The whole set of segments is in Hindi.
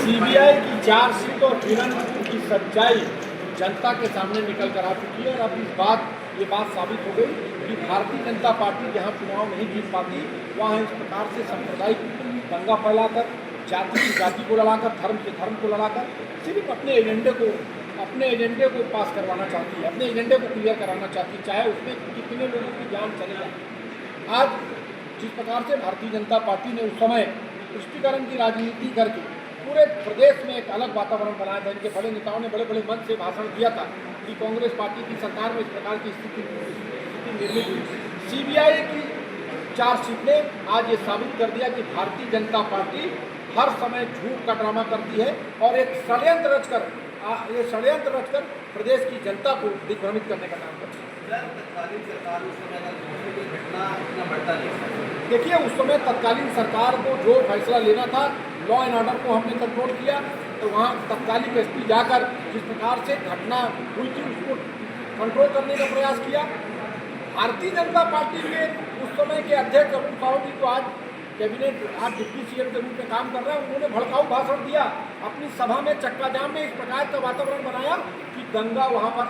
सीबीआई की चार्जशीट और हिरन की सच्चाई जनता के सामने निकल कर आ चुकी है और अब ये बात साबित हो गई कि भारतीय जनता पार्टी जहां चुनाव नहीं जीत पाती वहां इस प्रकार से सांप्रदायिक दंगा फैलाकर, जाति की जाति को लड़ाकर, धर्म के धर्म को लड़ाकर सिर्फ अपने एजेंडे को पास करवाना चाहती है, अपने एजेंडे को क्लियर कराना चाहती है, चाहे उसमें कितने लोगों की जान चले जाए। आज जिस प्रकार से भारतीय जनता पार्टी ने उस समय तुष्टीकरण की राजनीति करके पूरे प्रदेश में एक अलग वातावरण बनाया था, इनके बड़े नेताओं ने बड़े बड़े मंच से भाषण दिया था कि कांग्रेस पार्टी की सरकार में इस प्रकार की स्थिति निर्मित हुई। सीबीआई की चार्जशीट ने आज ये साबित कर दिया कि भारतीय जनता पार्टी हर समय झूठ का ड्रामा करती है और एक षड्यंत्र रचकर प्रदेश की जनता को दिग्भ्रमित करने का काम करती है। देखिए, उस समय तत्कालीन सरकार को जो फैसला लेना था, लॉ एंड ऑर्डर को हमने कंट्रोल किया, तो वहाँ तत्कालीन एसपी जाकर जिस प्रकार से घटना हुई थी उसको कंट्रोल करने का प्रयास किया। भारतीय जनता पार्टी के उस समय के अध्यक्ष अरुण साहू जी को आज कैबिनेट डिप्टी सीएम के रूप में काम कर रहे हैं, उन्होंने भड़काऊ भाषण दिया, अपनी सभा में चक्का जाम में इस प्रकार का वातावरण बनाया कि दंगा वहाँ पर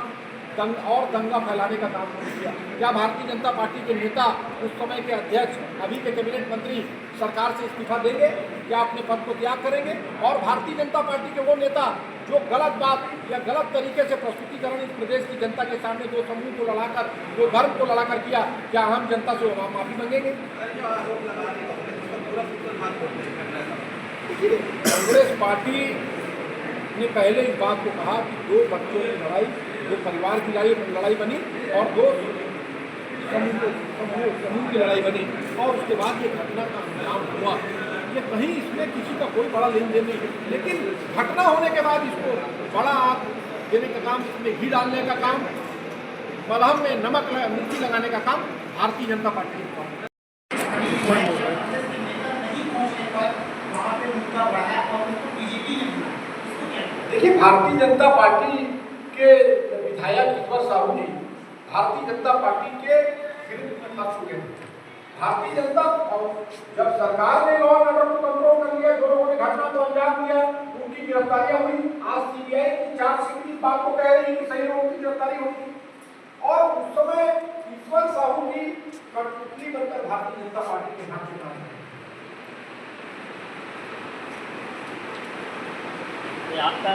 दंगा फैलाने का काम किया। क्या भारतीय जनता पार्टी के नेता, उस समय के अध्यक्ष, अभी के कैबिनेट मंत्री सरकार से इस्तीफा देंगे? क्या अपने पद को त्याग करेंगे? और भारतीय जनता पार्टी के वो नेता जो गलत बात या गलत तरीके से प्रस्तुतिकरण इस प्रदेश की जनता के सामने दो समूह को लड़ाकर, दो धर्म को लड़ाकर किया, क्या हम जनता से माफी मांगेंगे? कांग्रेस पार्टी ने पहले इस बात को कहा कि दो बच्चों की लड़ाई, दो परिवार की लड़ाई बनी और दो समूह की लड़ाई बनी और उसके बाद ये घटना का अंजाम हुआ। ये कहीं इसमें किसी का कोई बड़ा लेन देन नहीं, लेकिन घटना होने के बाद इसको बड़ा आग देने का काम, इसमें घी डालने का काम, मलहम में नमक मिर्ची लगाने का काम भारतीय जनता पार्टी ने किया। देखिए, भारतीय जनता पार्टी के विधायक ईश्वर साहू जी भारतीय जनता पार्टी के विरुद्ध मत चुके। भारतीय जनता जब सरकार ने लॉ एंड ऑर्डर को कंट्रोल कर लिया, जो लोगों ने घटना को अंजाम दिया, उनकी गिरफ्तारियां हुई। आज सीबीआई की चार्जशीट इस बात को कह रही है कि सही लोगों की गिरफ्तारी होगी और उस समय ईश्वर साहू जी कठपुतली बनकर भारतीय जनता पार्टी के हाथ में आपका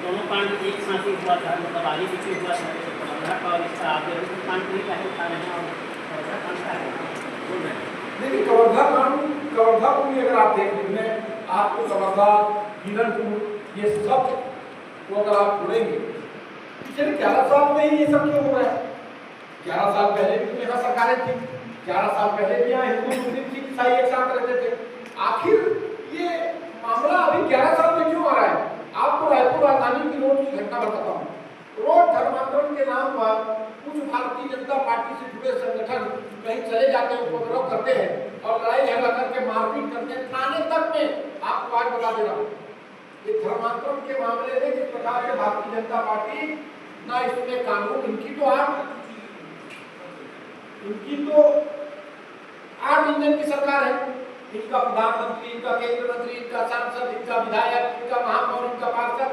दोनों कांड एक साथ ही हुआ था, मतलब आगे पीछे हुआ था, कवर्धा का और इसका आप कांड को कैसे उठा रहे हैं और कवर्धा कांड का बोल रहे हैं? देखिए, कवर्धा को भी अगर आप देख लेंगे, आपको कवर्धा, हिरनपुर, ये सब को अगर आप जोड़ेंगे, पिछले 11 साल में ही ये सब क्यों हो रहा है? 11 साल पहले भी यहाँ सरकारें थी, 11 साल पहले भी यहाँ हिंदू मुस्लिम सिख ईसाई एक साथ रहते थे। आखिर ये मामला अभी 11 साल में क्यों आ रहा है? आपको रायपुर राजधानी की रोड की घटना बताता हूँ। रोड धर्मांतरण के नाम पर कुछ भारतीय जनता पार्टी से जुड़े संगठन कहीं चले जाते हैं, उपद्रव करते हैं और लड़ाई झगड़ा करके मारपीट करते हैं, थाने तक में। आपको आज बता दे रहा हूँ, ये धर्मांतरण के मामले में जिस प्रकार से भारतीय जनता पार्टी ना इसमें कानून, इनकी तो आठ इंजन की सरकार है। इनका प्रधानमंत्री, इनका केंद्र मंत्री, इनका सांसद, इनका विधायक, इनका महापौर, इनका पार्षद,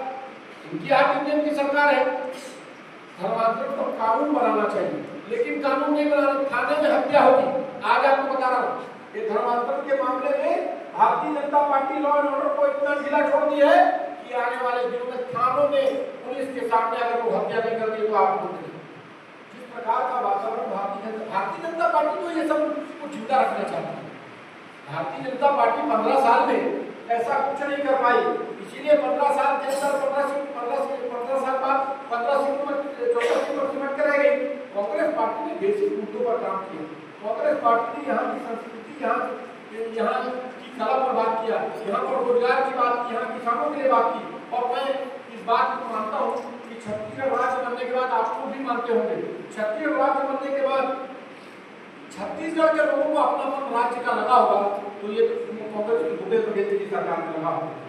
इनकी 8 इंजन की सरकार है। धर्मांतरण पर कानून बनाना चाहिए, लेकिन कानून नहीं बनाना, थाने में हत्या होगी। आज आपको बता रहा हूँ, ये धर्मांतरण के मामले में Bharatiya Janata party law and order को इतना ढीला छोड़ दी है कि आने वाले दिनों में थानों में पुलिस के सामने अगर वो हत्या नहीं करती तो आप बोलते। जिस प्रकार का वातावरण भारतीय जनता पार्टी तो ये सब को जिंदा रखना चाहती है। भारतीय जनता पार्टी 15 साल में ऐसा कुछ नहीं कर पाई, इसीलिए 15 साल के अंदर 15 साल बाद 14 सीट पर सिमट कर रह गई। कांग्रेस पार्टी ने बेसिक मुद्दों पर काम किया। कांग्रेस पार्टी ने यहाँ की संस्कृति, यहाँ की कला पर बात किया, यहाँ पर रोजगार की बात की, यहाँ किसानों के लिए बात की। और मैं इस बात को मानता हूँ कि छत्तीसगढ़ राज्य बनने के बाद, आप लोग भी मानते होंगे, छत्तीसगढ़ राज्य बनने के बाद छत्तीसगढ़ के लोगों को अपना राज्य का लगा होगा, तो ये कांग्रेस की भूपेश बघेल की सरकार में लगा होगा।